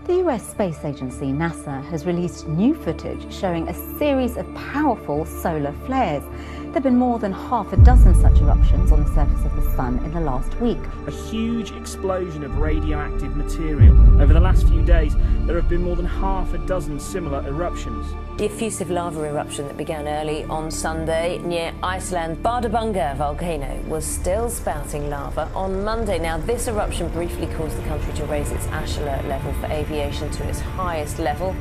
The US space agency NASA has released new footage showing a series of powerful solar flares. There have been more than half a dozen such eruptions on the surface of the sun in the last week. A huge explosion of radioactive material. Over the last few days, there have been more than half a dozen similar eruptions. The effusive lava eruption that began early on Sunday near Iceland's Bardarbunga volcano was still spouting lava on Monday. Now, this eruption briefly caused the country to raise its ash alert level for aviation to its highest level.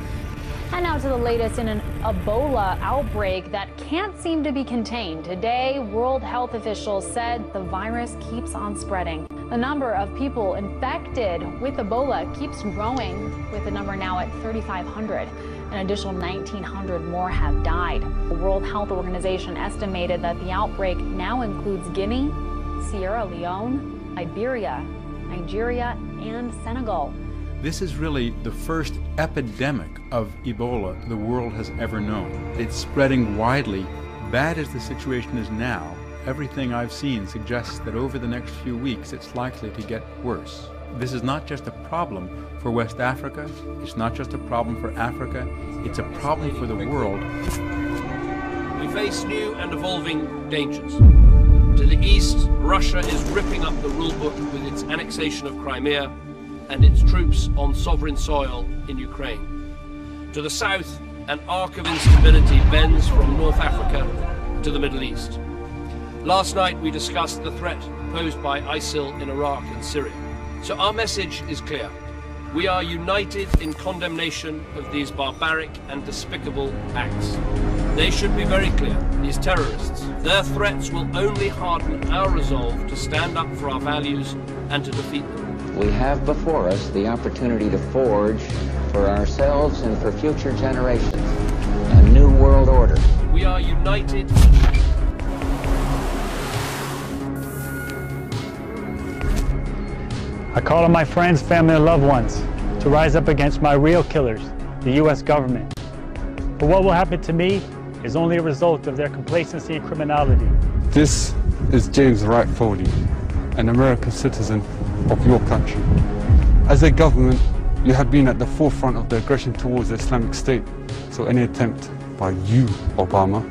And now to the latest in an Ebola outbreak that can't seem to be contained. Today, World Health officials said the virus keeps on spreading. The number of people infected with Ebola keeps growing, with the number now at 3,500. An additional 1,900 more have died. The World Health Organization estimated that the outbreak now includes Guinea, Sierra Leone, Liberia, Nigeria, and Senegal. This is really the first epidemic of Ebola the world has ever known. It's spreading widely. Bad as the situation is now, everything I've seen suggests that over the next few weeks it's likely to get worse. This is not just a problem for West Africa, it's not just a problem for Africa, it's a problem for the world. We face new and evolving dangers. To the east, Russia is ripping up the rulebook with its annexation of Crimea and its troops on sovereign soil in Ukraine. To the south, an arc of instability bends from North Africa to the Middle East. Last night we discussed the threat posed by ISIL in Iraq and Syria. So our message is clear. We are united in condemnation of these barbaric and despicable acts. They should be very clear, these terrorists. Their threats will only harden our resolve to stand up for our values and to defeat them. We have before us the opportunity to forge for ourselves and for future generations a new world order. We are united. I call on my friends, family, and loved ones to rise up against my real killers, the U.S. government. For what will happen to me is only a result of their complacency and criminality. This is James Wright Foley, an American citizen of your country. As a government, you have been at the forefront of the aggression towards the Islamic State, so any attempt by you, Obama,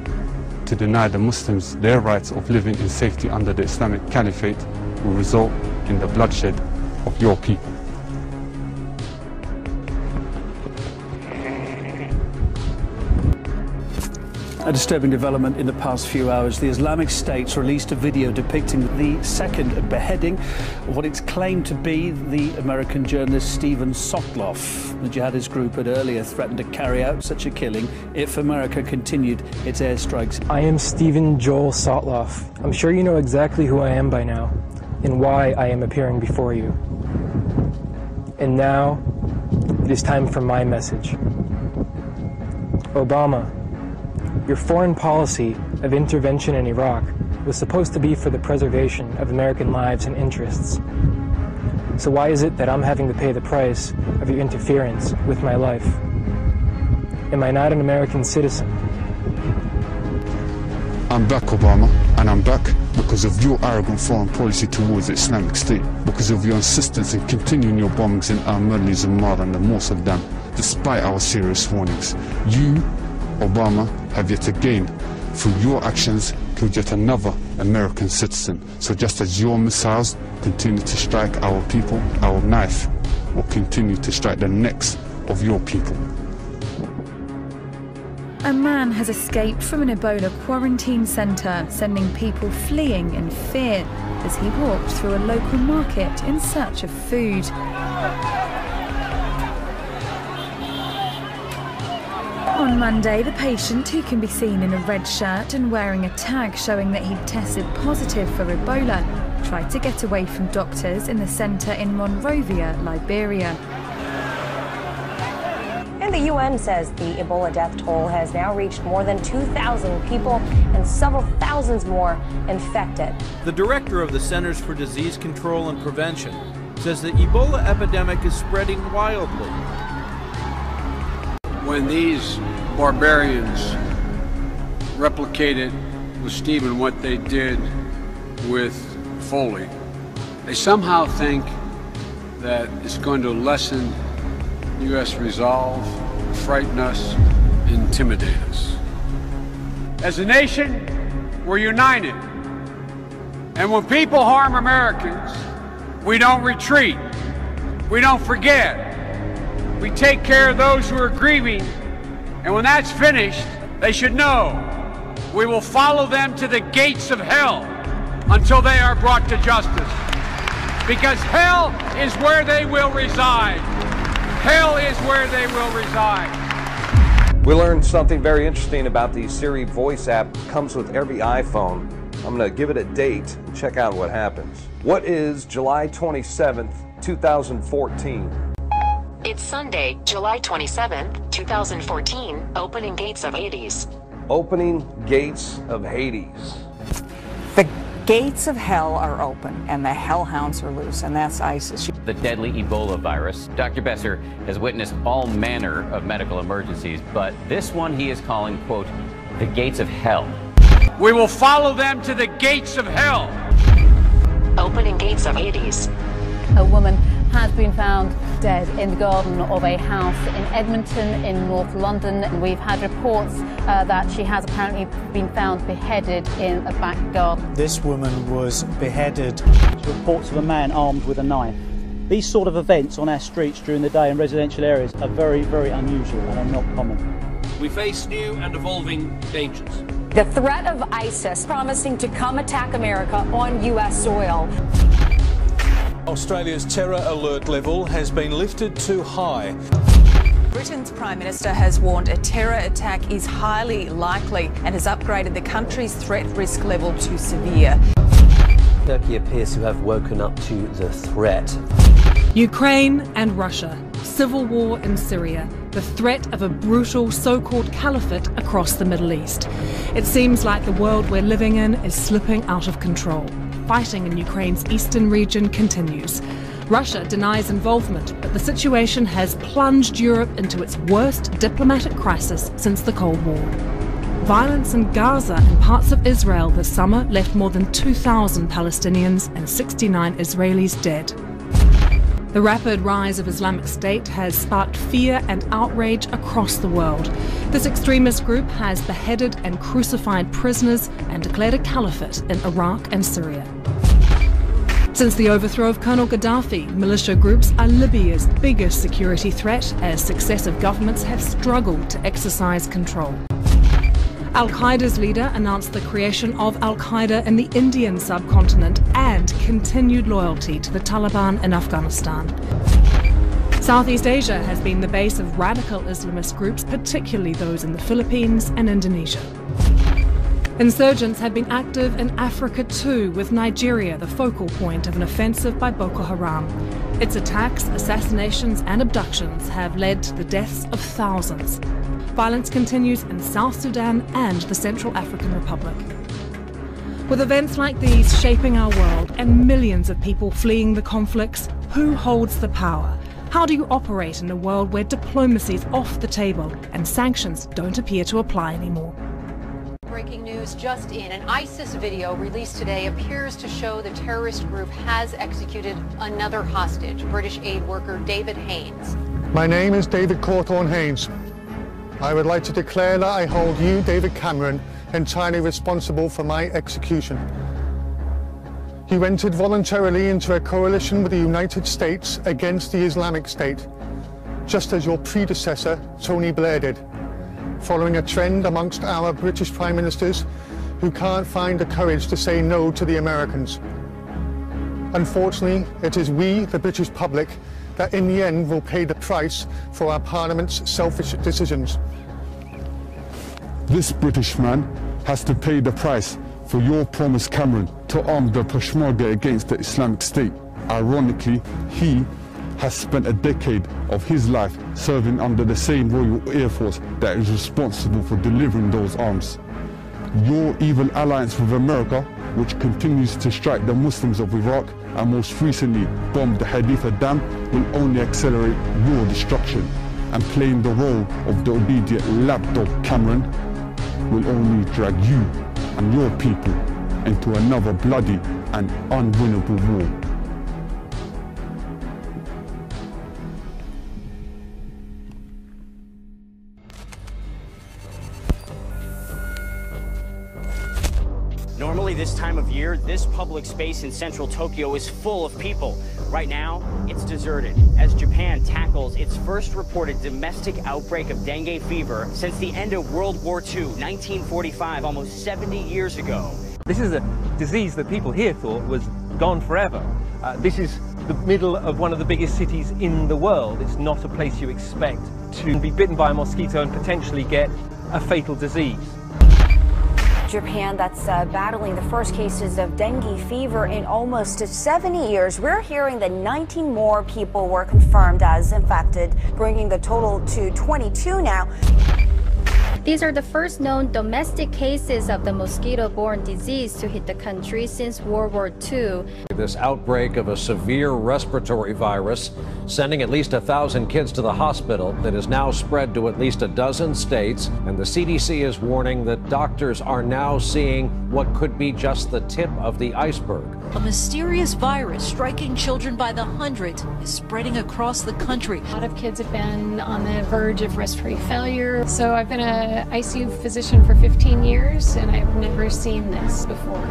to deny the Muslims their rights of living in safety under the Islamic Caliphate will result in the bloodshed of your people. A disturbing development in the past few hours. The Islamic State's released a video depicting the second beheading of what it's claimed to be the American journalist Steven Sotloff. The jihadist group had earlier threatened to carry out such a killing if America continued its airstrikes. I am Steven Joel Sotloff. I'm sure you know exactly who I am by now and why I am appearing before you. And now, it is time for my message. Obama, your foreign policy of intervention in Iraq was supposed to be for the preservation of American lives and interests. So why is it that I'm having to pay the price of your interference with my life? Am I not an American citizen? I'm back, Obama, and I'm back because of your arrogant foreign policy towards the Islamic State, because of your insistence in continuing your bombings in Al-Madli, Zamar and the Mossadam, despite our serious warnings. You, Obama, have yet again, through your actions, killed yet another American citizen. So just as your missiles continue to strike our people, our knife will continue to strike the necks of your people. A man has escaped from an Ebola quarantine centre, sending people fleeing in fear as he walked through a local market in search of food. On Monday, the patient, who can be seen in a red shirt and wearing a tag showing that he'd tested positive for Ebola, tried to get away from doctors in the centre in Monrovia, Liberia. And the UN says the Ebola death toll has now reached more than 2,000 people and several thousands more infected. The director of the Centers for Disease Control and Prevention says the Ebola epidemic is spreading wildly. When these barbarians replicated with Steven what they did with Foley, they somehow think that it's going to lessen U.S. resolve, frighten us, intimidate us. As a nation, we're united. And when people harm Americans, we don't retreat. We don't forget. We take care of those who are grieving. And when that's finished, they should know we will follow them to the gates of hell until they are brought to justice. Because hell is where they will reside. Hell is where they will reside. We learned something very interesting about the Siri voice app. It comes with every iPhone. I'm going to give it a date and check out what happens. What is July 27th, 2014? It's Sunday, July 27th, 2014, opening gates of Hades. Opening gates of Hades. The gates of hell are open and the hellhounds are loose, and that's ISIS. The deadly Ebola virus. Dr. Besser has witnessed all manner of medical emergencies, but this one he is calling, quote, the gates of hell. We will follow them to the gates of hell. Opening gates of Hades. A woman has been found dead in the garden of a house in Edmonton in North London. We've had reports that she has apparently been found beheaded in a back garden. This woman was beheaded. Reports of a man armed with a knife. These sort of events on our streets during the day in residential areas are very, very unusual and are not common. We face new and evolving dangers. The threat of ISIS promising to come attack America on U.S. soil. Australia's terror alert level has been lifted to high. Britain's Prime Minister has warned a terror attack is highly likely and has upgraded the country's threat risk level to severe. Turkey appears to have woken up to the threat. Ukraine and Russia, civil war in Syria, the threat of a brutal so-called caliphate across the Middle East. It seems like the world we're living in is slipping out of control. Fighting in Ukraine's eastern region continues. Russia denies involvement, but the situation has plunged Europe into its worst diplomatic crisis since the Cold War. Violence in Gaza and parts of Israel this summer left more than 2,000 Palestinians and 69 Israelis dead. The rapid rise of Islamic State has sparked fear and outrage across the world. This extremist group has beheaded and crucified prisoners and declared a caliphate in Iraq and Syria. Since the overthrow of Colonel Gaddafi, militia groups are Libya's biggest security threat as successive governments have struggled to exercise control. Al-Qaeda's leader announced the creation of Al-Qaeda in the Indian subcontinent and continued loyalty to the Taliban in Afghanistan. Southeast Asia has been the base of radical Islamist groups, particularly those in the Philippines and Indonesia. Insurgents have been active in Africa too, with Nigeria the focal point of an offensive by Boko Haram. Its attacks, assassinations and abductions have led to the deaths of thousands. Violence continues in South Sudan and the Central African Republic. With events like these shaping our world and millions of people fleeing the conflicts, who holds the power? How do you operate in a world where diplomacy is off the table and sanctions don't appear to apply anymore? Breaking news just in. An ISIS video released today appears to show the terrorist group has executed another hostage, British aid worker David Haines. My name is David Cawthorne Haines. I would like to declare that I hold you, David Cameron, entirely responsible for my execution. You entered voluntarily into a coalition with the United States against the Islamic State, just as your predecessor, Tony Blair, did, following a trend amongst our British Prime Ministers who can't find the courage to say no to the Americans. Unfortunately, it is we, the British public, that in the end will pay the price for our Parliament's selfish decisions. This British man has to pay the price for your promise, Cameron, to arm the Peshmerga against the Islamic State. Ironically, he has spent a decade of his life serving under the same Royal Air Force that is responsible for delivering those arms. Your evil alliance with America, which continues to strike the Muslims of Iraq and most recently bombed the Haditha Dam, will only accelerate your destruction. And playing the role of the obedient lapdog, Cameron, will only drag you and your people into another bloody and unwinnable war. Normally this time of year, this public space in central Tokyo is full of people. Right now, it's deserted as Japan tackles its first reported domestic outbreak of dengue fever since the end of World War II, 1945, almost 70 years ago. This is a disease that people here thought was gone forever. This is the middle of one of the biggest cities in the world. It's not a place you expect to be bitten by a mosquito and potentially get a fatal disease. Japan, that's battling the first cases of dengue fever in almost 70 years. We're hearing that 19 more people were confirmed as infected, bringing the total to 22 now. These are the first known domestic cases of the mosquito-borne disease to hit the country since World War II. This outbreak of a severe respiratory virus, sending at least 1,000 kids to the hospital, that is now spread to at least a dozen states. And the CDC is warning that doctors are now seeing what could be just the tip of the iceberg. A mysterious virus striking children by the hundreds is spreading across the country. A lot of kids have been on the verge of respiratory failure. So I've been an ICU physician for 15 years, and I've never seen this before.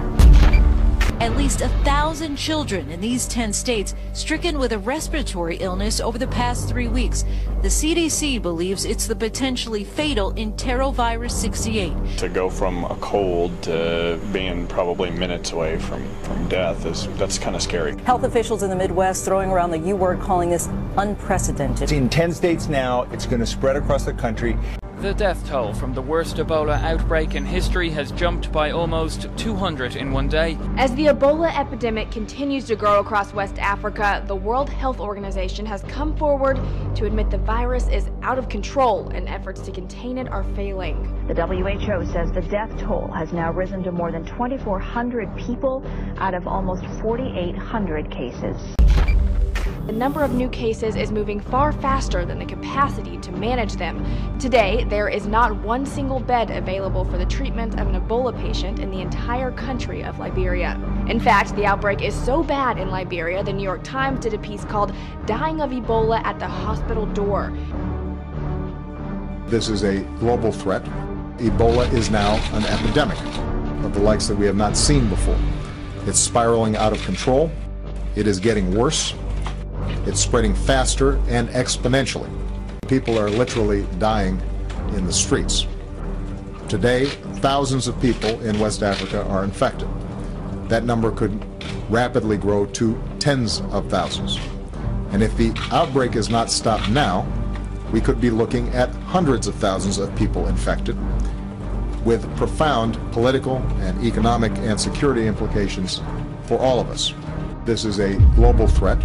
At least 1,000 children in these 10 states stricken with a respiratory illness over the past 3 weeks. The CDC believes it's the potentially fatal enterovirus 68. To go from a cold to being probably minutes away from death, that's kind of scary. Health officials in the Midwest throwing around the U word, calling this unprecedented. It's in 10 states now. It's going to spread across the country. The death toll from the worst Ebola outbreak in history has jumped by almost 200 in one day. As the Ebola epidemic continues to grow across West Africa, the World Health Organization has come forward to admit the virus is out of control and efforts to contain it are failing. The WHO says the death toll has now risen to more than 2,400 people out of almost 4,800 cases. The number of new cases is moving far faster than the capacity to manage them. Today, there is not one single bed available for the treatment of an Ebola patient in the entire country of Liberia. In fact, the outbreak is so bad in Liberia, the New York Times did a piece called "Dying of Ebola at the Hospital Door." This is a global threat. Ebola is now an epidemic of the likes that we have not seen before. It's spiraling out of control. It is getting worse. It's spreading faster and exponentially. People are literally dying in the streets. Today, thousands of people in West Africa are infected. That number could rapidly grow to tens of thousands. And if the outbreak is not stopped now, we could be looking at hundreds of thousands of people infected, with profound political and economic and security implications for all of us. This is a global threat.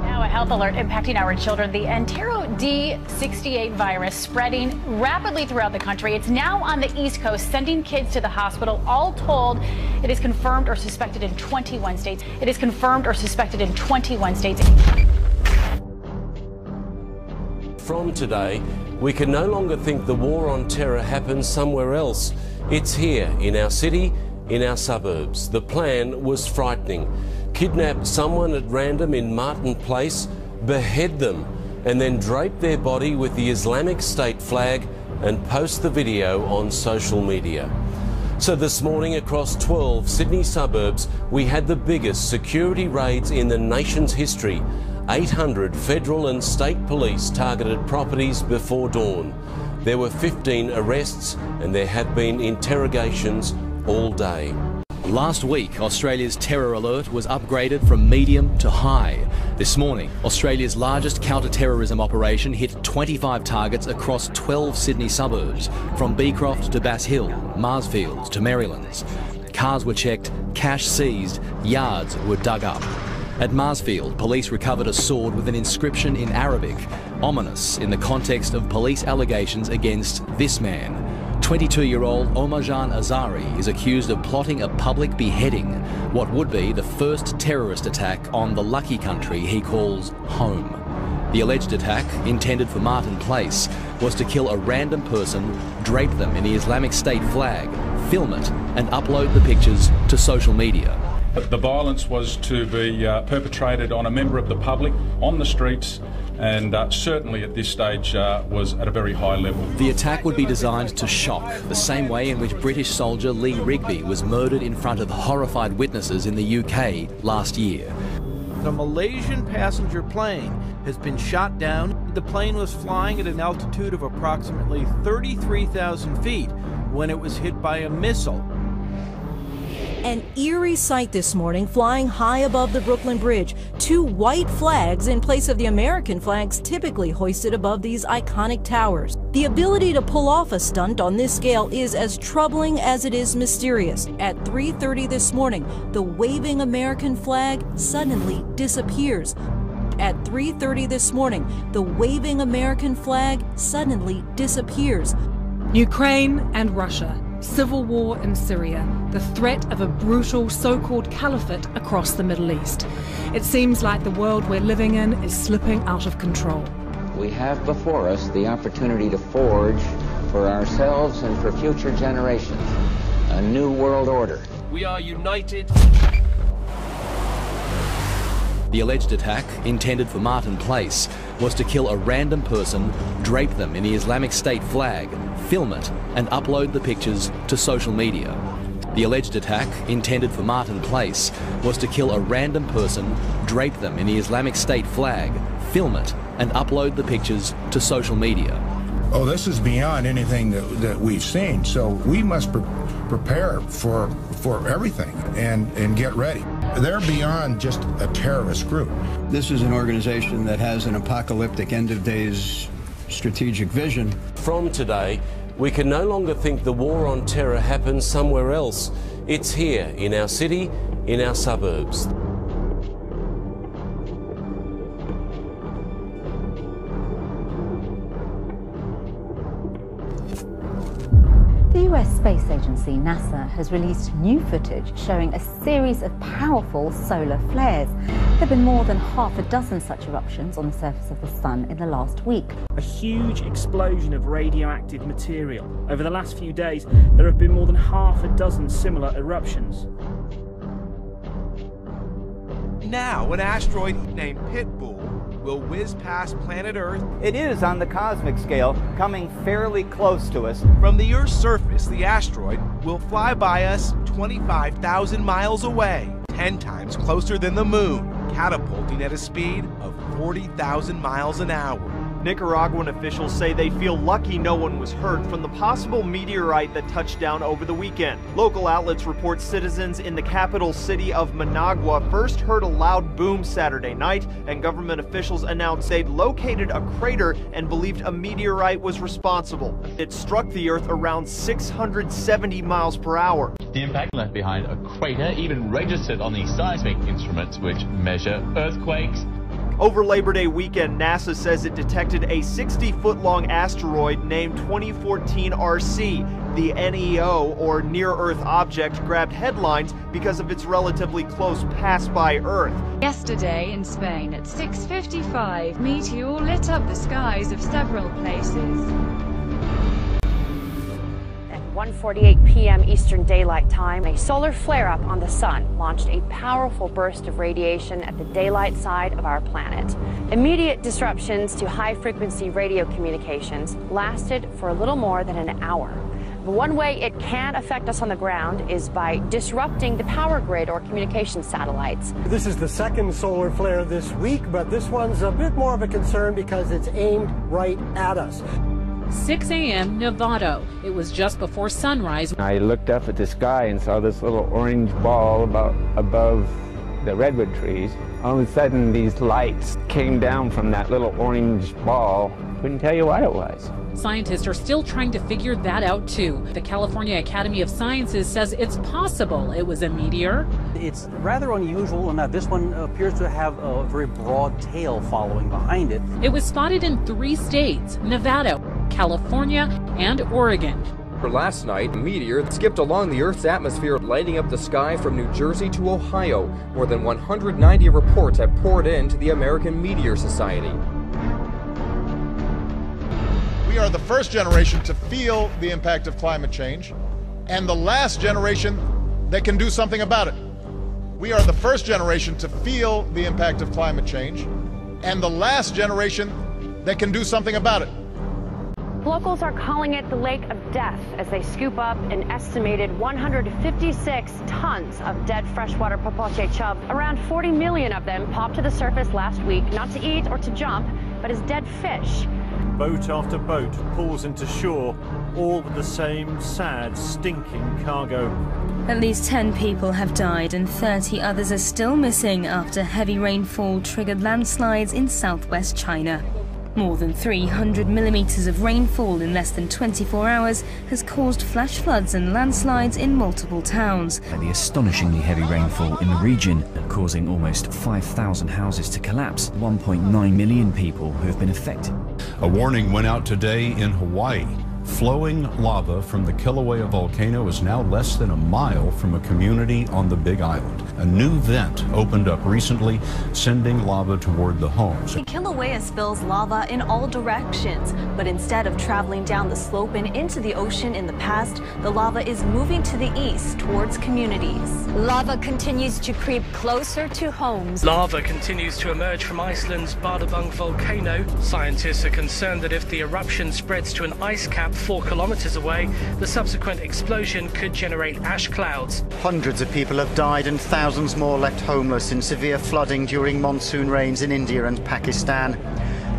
Now a health alert impacting our children. The Entero D68 virus spreading rapidly throughout the country. It's now on the East Coast, sending kids to the hospital. All told, it is confirmed or suspected in 21 states. It is confirmed or suspected in 21 states. From today, we can no longer think the war on terror happens somewhere else. It's here, in our city, in our suburbs. The plan was frightening. Kidnap someone at random in Martin Place, behead them, and then drape their body with the Islamic State flag and post the video on social media. So this morning across 12 Sydney suburbs, we had the biggest security raids in the nation's history. 800 federal and state police targeted properties before dawn. There were 15 arrests and there have been interrogations all day. Last week, Australia's terror alert was upgraded from medium to high. This morning, Australia's largest counter-terrorism operation hit 25 targets across 12 Sydney suburbs, from Beecroft to Bass Hill, Marsfields to Marylands. Cars were checked, cash seized, yards were dug up. At Marsfield, police recovered a sword with an inscription in Arabic, ominous in the context of police allegations against this man. 22-year-old Omarjan Azari is accused of plotting a public beheading, what would be the first terrorist attack on the lucky country he calls home. The alleged attack, intended for Martin Place, was to kill a random person, drape them in the Islamic State flag, film it and upload the pictures to social media. The violence was to be perpetrated on a member of the public on the streets, and certainly at this stage was at a very high level. The attack would be designed to shock, the same way in which British soldier Lee Rigby was murdered in front of horrified witnesses in the UK last year. The Malaysian passenger plane has been shot down. The plane was flying at an altitude of approximately 33,000 feet when it was hit by a missile. An eerie sight this morning, flying high above the Brooklyn Bridge. 2 white flags in place of the American flags typically hoisted above these iconic towers. The ability to pull off a stunt on this scale is as troubling as it is mysterious. At 3:30 this morning, the waving American flag suddenly disappears. At 3:30 this morning, the waving American flag suddenly disappears. Ukraine and Russia. Civil war in Syria, the threat of a brutal so-called caliphate across the Middle East. It seems like the world we're living in is slipping out of control. We have before us the opportunity to forge for ourselves and for future generations a new world order. We are united. The alleged attack, intended for Martin Place, was to kill a random person, drape them in the Islamic State flag, film it, and upload the pictures to social media. The alleged attack, intended for Martin Place, was to kill a random person, drape them in the Islamic State flag, film it, and upload the pictures to social media. Oh, this is beyond anything that we've seen, so we must prepare for everything and get ready. They're beyond just a terrorist group. This is an organization that has an apocalyptic end-of-days strategic vision. From today, we can no longer think the war on terror happens somewhere else. It's here, in our city, in our suburbs. The US Space Agency, NASA, has released new footage showing a series of powerful solar flares. There have been more than half a dozen such eruptions on the surface of the sun in the last week. A huge explosion of radioactive material. Over the last few days, there have been more than half a dozen similar eruptions. Now, an asteroid named Pitbull will whiz past planet Earth. It is, on the cosmic scale, coming fairly close to us. From the Earth's surface, the asteroid will fly by us 25,000 miles away, 10 times closer than the moon, catapulting at a speed of 40,000 miles an hour. Nicaraguan officials say they feel lucky no one was hurt from the possible meteorite that touched down over the weekend. Local outlets report citizens in the capital city of Managua first heard a loud boom Saturday night, and government officials announced they'd located a crater and believed a meteorite was responsible. It struck the Earth around 670 miles per hour. The impact left behind a crater, even registered on the seismic instruments which measure earthquakes. Over Labor Day weekend, NASA says it detected a 60-foot-long asteroid named 2014 RC. The NEO, or Near-Earth Object, grabbed headlines because of its relatively close pass by Earth. Yesterday in Spain at 6:55, meteor lit up the skies of several places. 1:48 p.m. Eastern Daylight Time, a solar flare-up on the sun launched a powerful burst of radiation at the daylight side of our planet. Immediate disruptions to high-frequency radio communications lasted for a little more than an hour. The one way it can affect us on the ground is by disrupting the power grid or communication satellites. This is the second solar flare this week, but this one's a bit more of a concern because it's aimed right at us. 6 a.m. Novato. It was just before sunrise. I looked up at the sky and saw this little orange ball above the redwood trees. All of a sudden, these lights came down from that little orange ball. Couldn't tell you what it was. Scientists are still trying to figure that out too. The California Academy of Sciences says it's possible it was a meteor. It's rather unusual in that this one appears to have a very broad tail following behind it. It was spotted in 3 states: Nevada, California, and Oregon. For last night, a meteor skipped along the Earth's atmosphere, lighting up the sky from New Jersey to Ohio. More than 190 reports have poured into the American Meteor Society. We are the first generation to feel the impact of climate change, and the last generation that can do something about it. We are the first generation to feel the impact of climate change and the last generation that can do something about it. Locals are calling it the Lake of Death as they scoop up an estimated 156 tons of dead freshwater popoche chub. Around 40 million of them popped to the surface last week, not to eat or to jump, but as dead fish. Boat after boat pulls into shore, all with the same sad, stinking cargo. At least 10 people have died and 30 others are still missing after heavy rainfall triggered landslides in southwest China. More than 300 millimeters of rainfall in less than 24 hours has caused flash floods and landslides in multiple towns. The astonishingly heavy rainfall in the region, causing almost 5,000 houses to collapse, 1.9 million people who have been affected. A warning went out today in Hawaii. Flowing lava from the Kilauea volcano is now less than a mile from a community on the Big Island. A new vent opened up recently, sending lava toward the homes. The Kilauea spills lava in all directions, but instead of traveling down the slope and into the ocean in the past, the lava is moving to the east towards communities. Lava continues to creep closer to homes. Lava continues to emerge from Iceland's Bardabung volcano. Scientists are concerned that if the eruption spreads to an ice cap 4 kilometers away, the subsequent explosion could generate ash clouds. Hundreds of people have died and thousands more left homeless in severe flooding during monsoon rains in India and Pakistan.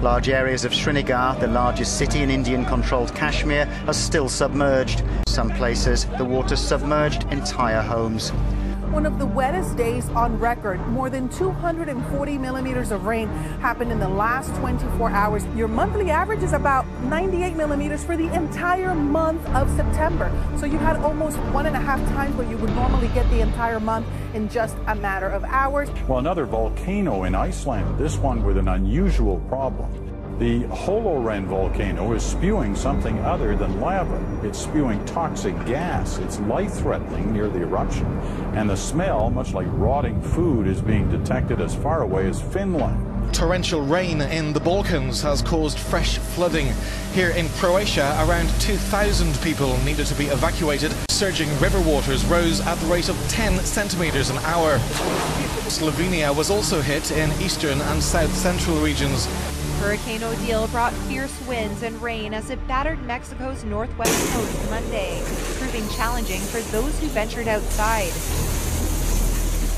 Large areas of Srinagar, the largest city in Indian-controlled Kashmir, are still submerged. Some places, the water submerged entire homes. One of the wettest days on record. More than 240 millimeters of rain happened in the last 24 hours. Your monthly average is about 98 millimeters for the entire month of September. So you had almost 1.5 times what you would normally get the entire month in just a matter of hours. Well, another volcano in Iceland, this one with an unusual problem. The Holoren volcano is spewing something other than lava. It's spewing toxic gas. It's life-threatening near the eruption. And the smell, much like rotting food, is being detected as far away as Finland. Torrential rain in the Balkans has caused fresh flooding. Here in Croatia, around 2,000 people needed to be evacuated. Surging river waters rose at the rate of 10 centimeters an hour. Slovenia was also hit in eastern and south-central regions. Hurricane Odile brought fierce winds and rain as it battered Mexico's northwest coast Monday, proving challenging for those who ventured outside.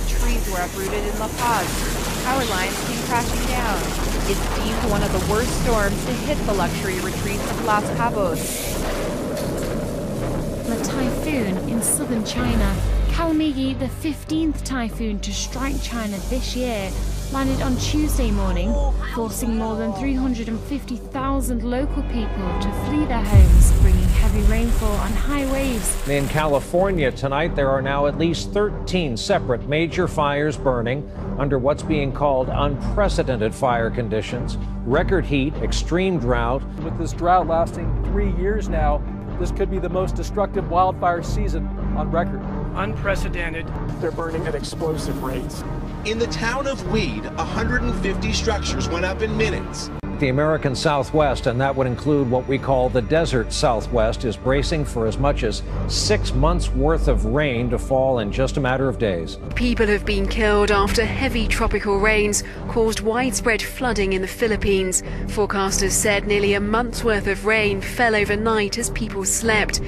Trees were uprooted in La Paz. Power lines came crashing down. It's deemed one of the worst storms to hit the luxury retreat of Los Cabos. The typhoon in southern China, Kalmegi, the 15th typhoon to strike China this year, landed on Tuesday morning, forcing more than 350,000 local people to flee their homes, bringing heavy rainfall and high waves. In California tonight, there are now at least 13 separate major fires burning under what's being called unprecedented fire conditions. Record heat, extreme drought. With this drought lasting 3 years now, this could be the most destructive wildfire season on record. Unprecedented. They're burning at explosive rates. In the town of Weed, 150 structures went up in minutes. The American Southwest, and that would include what we call the desert Southwest, is bracing for as much as 6 months' worth of rain to fall in just a matter of days. People have been killed after heavy tropical rains caused widespread flooding in the Philippines. Forecasters said nearly a month's worth of rain fell overnight as people slept.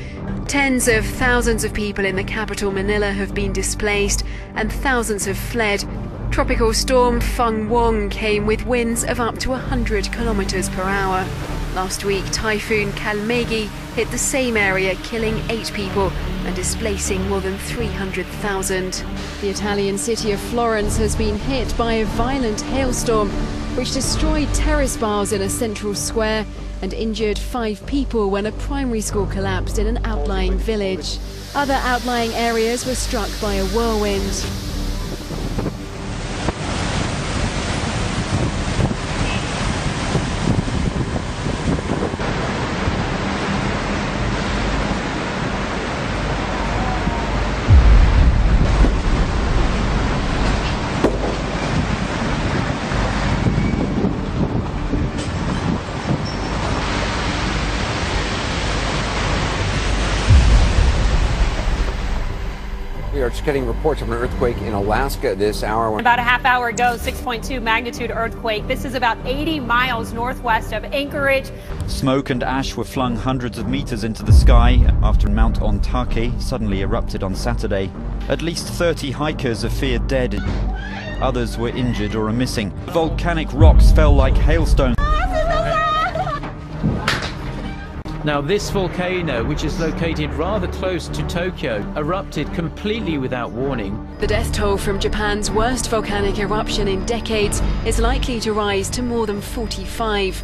Tens of thousands of people in the capital Manila have been displaced and thousands have fled. Tropical storm Feng Wong came with winds of up to 100 kilometers per hour. Last week, Typhoon Kalmegi hit the same area, killing 8 people and displacing more than 300,000. The Italian city of Florence has been hit by a violent hailstorm, which destroyed terrace bars in a central square and injured 5 people when a primary school collapsed in an outlying village. Other outlying areas were struck by a whirlwind. We are just getting reports of an earthquake in Alaska this hour. About a half hour ago, 6.2 magnitude earthquake. This is about 80 miles northwest of Anchorage. Smoke and ash were flung hundreds of meters into the sky after Mount Ontake suddenly erupted on Saturday. At least 30 hikers are feared dead. Others were injured or are missing. Volcanic rocks fell like hailstones. Now, this volcano, which is located rather close to Tokyo, erupted completely without warning. The death toll from Japan's worst volcanic eruption in decades is likely to rise to more than 45.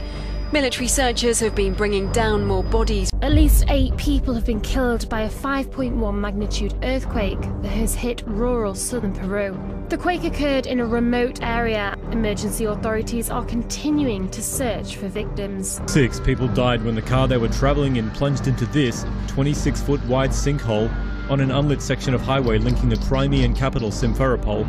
Military searchers have been bringing down more bodies. At least 8 people have been killed by a 5.1 magnitude earthquake that has hit rural southern Peru. The quake occurred in a remote area. Emergency authorities are continuing to search for victims. 6 people died when the car they were traveling in plunged into this 26-foot wide sinkhole on an unlit section of highway linking the Crimean capital Simferopol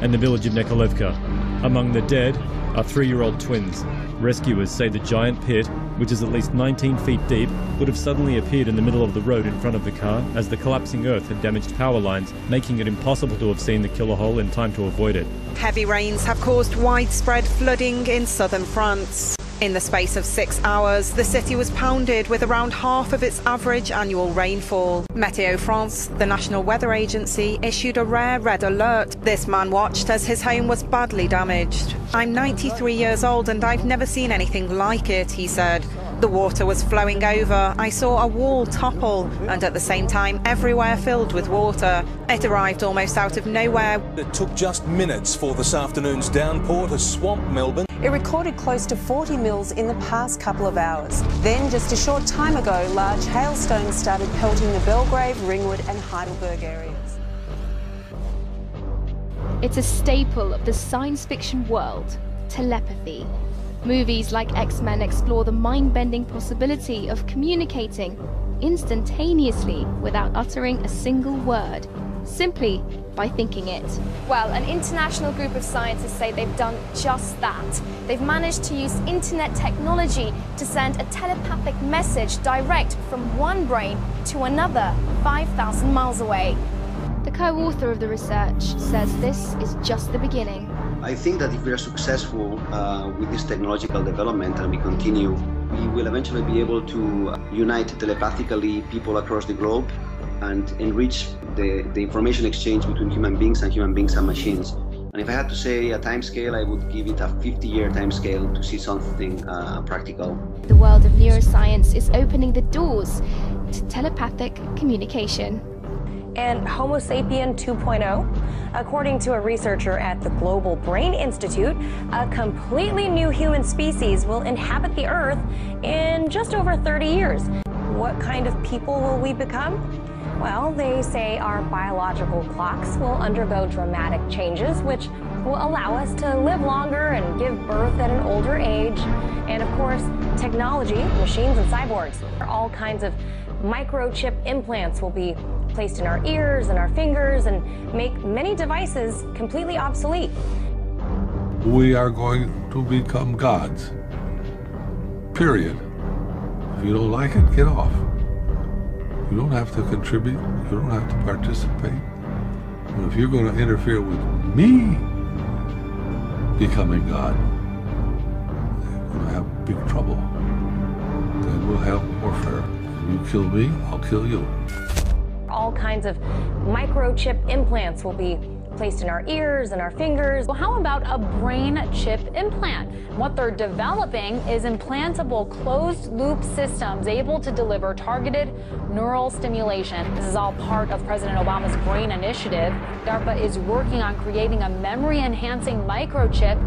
and the village of Nikolaevka. Among the dead are 3-year-old twins. Rescuers say the giant pit, which is at least 19 feet deep, would have suddenly appeared in the middle of the road in front of the car as the collapsing earth had damaged power lines, making it impossible to have seen the killer hole in time to avoid it. Heavy rains have caused widespread flooding in southern France. In the space of 6 hours, the city was pounded with around half of its average annual rainfall. Météo France, the national weather agency, issued a rare red alert. This man watched as his home was badly damaged. "I'm 93 years old and I've never seen anything like it," he said. The water was flowing over. I saw a wall topple and at the same time everywhere filled with water. It arrived almost out of nowhere. It took just minutes for this afternoon's downpour to swamp Melbourne. It recorded close to 40 mils in the past couple of hours. Then, just a short time ago, large hailstones started pelting the Belgrave, Ringwood and Heidelberg areas. It's a staple of the science fiction world, telepathy. Movies like X-Men explore the mind-bending possibility of communicating instantaneously without uttering a single word, simply by thinking it. Well, an international group of scientists say they've done just that. They've managed to use internet technology to send a telepathic message direct from one brain to another 5,000 miles away. The co-author of the research says this is just the beginning. I think that if we are successful with this technological development and we continue, we will eventually be able to unite telepathically people across the globe and enrich the information exchange between human beings and machines. And if I had to say a time scale, I would give it a 50-year time scale to see something practical. The world of neuroscience is opening the doors to telepathic communication. And Homo sapien 2.0, according to a researcher at the Global Brain Institute, a completely new human species will inhabit the Earth in just over 30 years. What kind of people will we become? Well, they say our biological clocks will undergo dramatic changes, which will allow us to live longer and give birth at an older age. And of course, technology, machines and cyborgs. All kinds of microchip implants will be placed in our ears and our fingers and make many devices completely obsolete. We are going to become gods. Period. If you don't like it, get off. You don't have to contribute. You don't have to participate. And if you're going to interfere with me becoming God, you're going to have big trouble. Then we'll have warfare. If you kill me, I'll kill you. All kinds of microchip implants will be placed in our ears and our fingers. Well, how about a brain chip implant? What they're developing is implantable closed-loop systems able to deliver targeted neural stimulation. This is all part of President Obama's BRAIN initiative. DARPA is working on creating a memory-enhancing microchip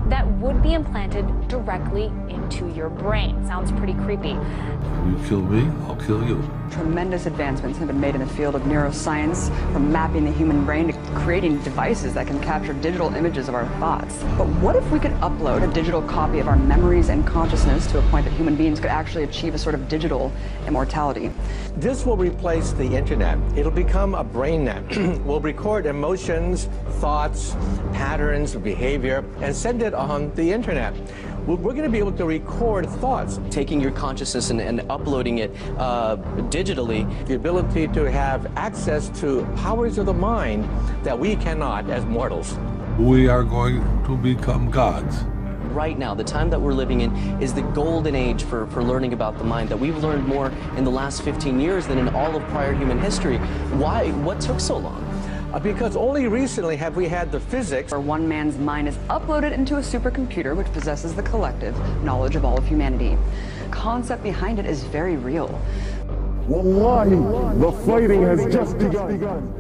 that would be implanted directly into your brain. Sounds pretty creepy. You kill me, I'll kill you. Tremendous advancements have been made in the field of neuroscience, from mapping the human brain to creating devices that can capture digital images of our thoughts. But what if we could upload a digital copy of our memories and consciousness to a point that human beings could actually achieve a sort of digital immortality? This will replace the internet. It'll become a brain net. We'll record emotions, thoughts, patterns of behavior, and send dependent on the internet. We're going to be able to record thoughts. Taking your consciousness and uploading it digitally. The ability to have access to powers of the mind that we cannot as mortals. We are going to become gods. Right now, the time that we're living in is the golden age for learning about the mind, that we've learned more in the last 15 years than in all of prior human history. Why? What took so long? Because only recently have we had the physics where one man's mind is uploaded into a supercomputer which possesses the collective knowledge of all of humanity. The concept behind it is very real. Wallahi, the fighting has just begun.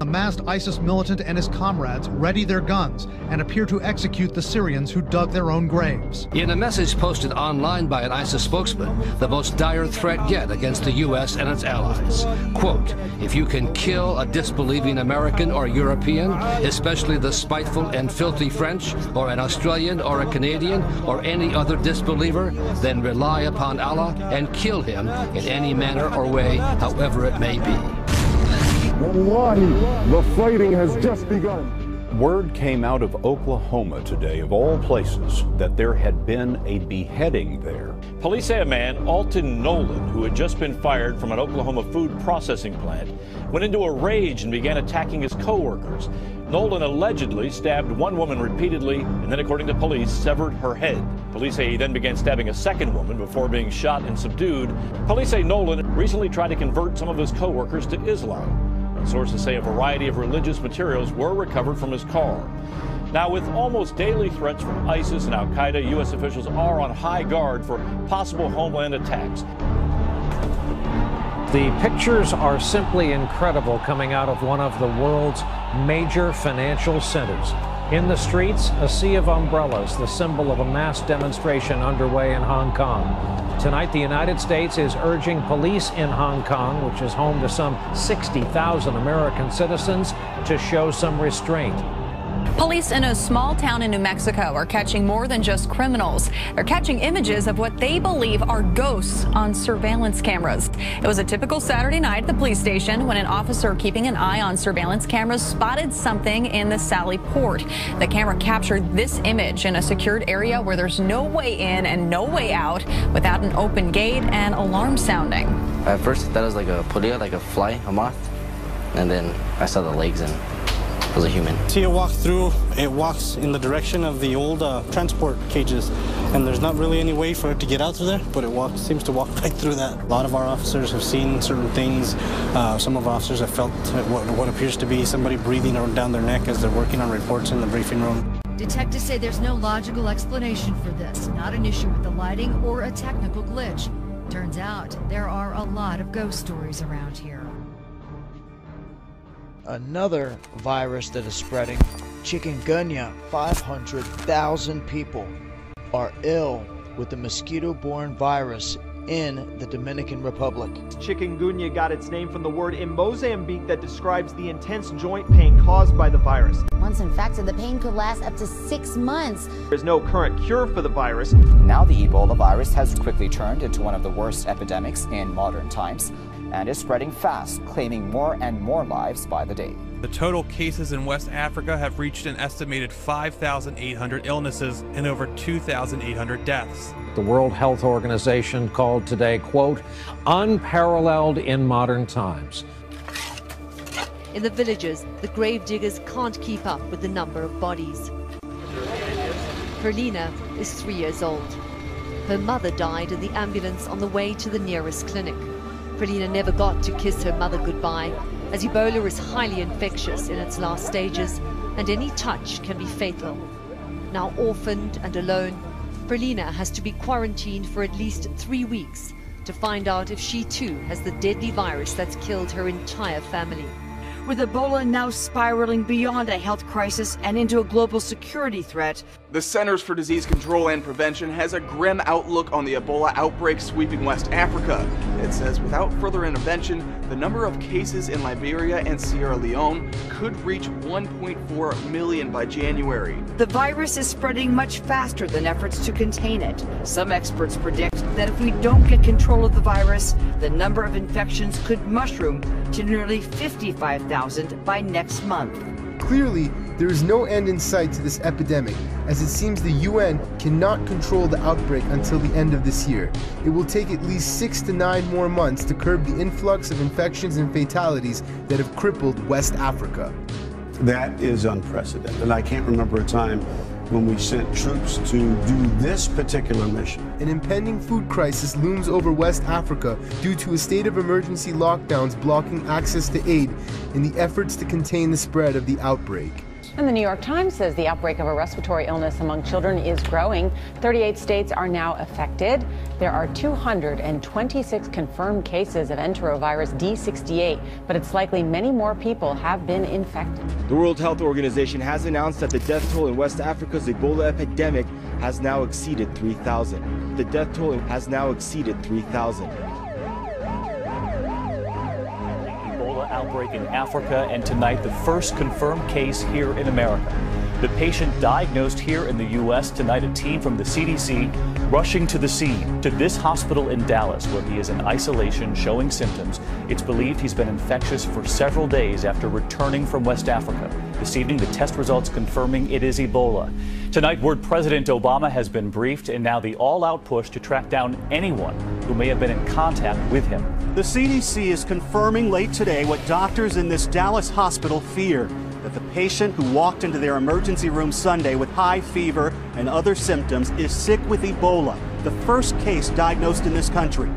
A masked ISIS militant and his comrades ready their guns and appear to execute the Syrians who dug their own graves. In a message posted online by an ISIS spokesman, the most dire threat yet against the U.S. and its allies. Quote, if you can kill a disbelieving American or European, especially the spiteful and filthy French, or an Australian or a Canadian, or any other disbeliever, then rely upon Allah and kill him in any manner or way, however it may be. Wallahi, the fighting has just begun. Word came out of Oklahoma today, of all places, that there had been a beheading there. Police say a man, Alton Nolan, who had just been fired from an Oklahoma food processing plant, went into a rage and began attacking his co-workers. Nolan allegedly stabbed one woman repeatedly and then, according to police, severed her head. Police say he then began stabbing a second woman before being shot and subdued. Police say Nolan recently tried to convert some of his co-workers to Islam. Sources say a variety of religious materials were recovered from his car. Now, with almost daily threats from ISIS and al-Qaeda, U.S. officials are on high guard for possible homeland attacks. The pictures are simply incredible coming out of one of the world's major financial centers. In the streets, a sea of umbrellas, the symbol of a mass demonstration underway in Hong Kong. Tonight, the United States is urging police in Hong Kong, which is home to some 60,000 American citizens, to show some restraint. Police in a small town in New Mexico are catching more than just criminals. They're catching images of what they believe are ghosts on surveillance cameras. It was a typical Saturday night at the police station when an officer keeping an eye on surveillance cameras spotted something in the Sally Port. The camera captured this image in a secured area where there's no way in and no way out without an open gate and alarm sounding. At first, I thought it was like a polilla, like a fly, a moth, and then I saw the legs and it was a human. See it walk through, it walks in the direction of the old transport cages, and there's not really any way for it to get out through there, but it seems to walk right through that. A lot of our officers have seen certain things. Some of our officers have felt what appears to be somebody breathing down their neck as they're working on reports in the briefing room. Detectives say there's no logical explanation for this, not an issue with the lighting or a technical glitch. Turns out there are a lot of ghost stories around here. Another virus that is spreading, chikungunya. 500,000 people are ill with the mosquito-borne virus in the Dominican Republic. Chikungunya got its name from the word in Mozambique that describes the intense joint pain caused by the virus. Once infected, the pain could last up to 6 months. There's no current cure for the virus. Now the Ebola virus has quickly turned into one of the worst epidemics in modern times and is spreading fast, claiming more and more lives by the day. The total cases in West Africa have reached an estimated 5,800 illnesses and over 2,800 deaths. The World Health Organization called today, quote, unparalleled in modern times. In the villages, the grave diggers can't keep up with the number of bodies. Perlina is 3 years old. Her mother died in the ambulance on the way to the nearest clinic. Perlina never got to kiss her mother goodbye, as Ebola is highly infectious in its last stages, and any touch can be fatal. Now orphaned and alone, Perlina has to be quarantined for at least 3 weeks to find out if she too has the deadly virus that's killed her entire family. With Ebola now spiraling beyond a health crisis and into a global security threat, the Centers for Disease Control and Prevention has a grim outlook on the Ebola outbreak sweeping West Africa. It says without further intervention, the number of cases in Liberia and Sierra Leone could reach 1.4 million by January. The virus is spreading much faster than efforts to contain it. Some experts predict that if we don't get control of the virus, the number of infections could mushroom to nearly 55,000 by next month. Clearly, There is no end in sight to this epidemic, as it seems the UN cannot control the outbreak until the end of this year. It will take at least 6 to 9 more months to curb the influx of infections and fatalities that have crippled West Africa. That is unprecedented, and I can't remember a time when we sent troops to do this particular mission. An impending food crisis looms over West Africa due to a state of emergency lockdowns blocking access to aid in the efforts to contain the spread of the outbreak. And the New York Times says the outbreak of a respiratory illness among children is growing. 38 states are now affected. There are 226 confirmed cases of enterovirus D68, but it's likely many more people have been infected. The World Health Organization has announced that the death toll in West Africa's Ebola epidemic has now exceeded 3,000. The death toll has now exceeded 3,000. Outbreak in Africa, and tonight the first confirmed case here in America. The patient diagnosed here in the U.S. Tonight, a team from the CDC rushing to the scene, to this hospital in Dallas, where he is in isolation showing symptoms. It's believed he's been infectious for several days after returning from West Africa. This evening, the test results confirming it is Ebola. Tonight, word President Obama has been briefed, and now the all-out push to track down anyone who may have been in contact with him. The CDC is confirming late today what doctors in this Dallas hospital fear, that the patient who walked into their emergency room Sunday with high fever and other symptoms is sick with Ebola, the first case diagnosed in this country.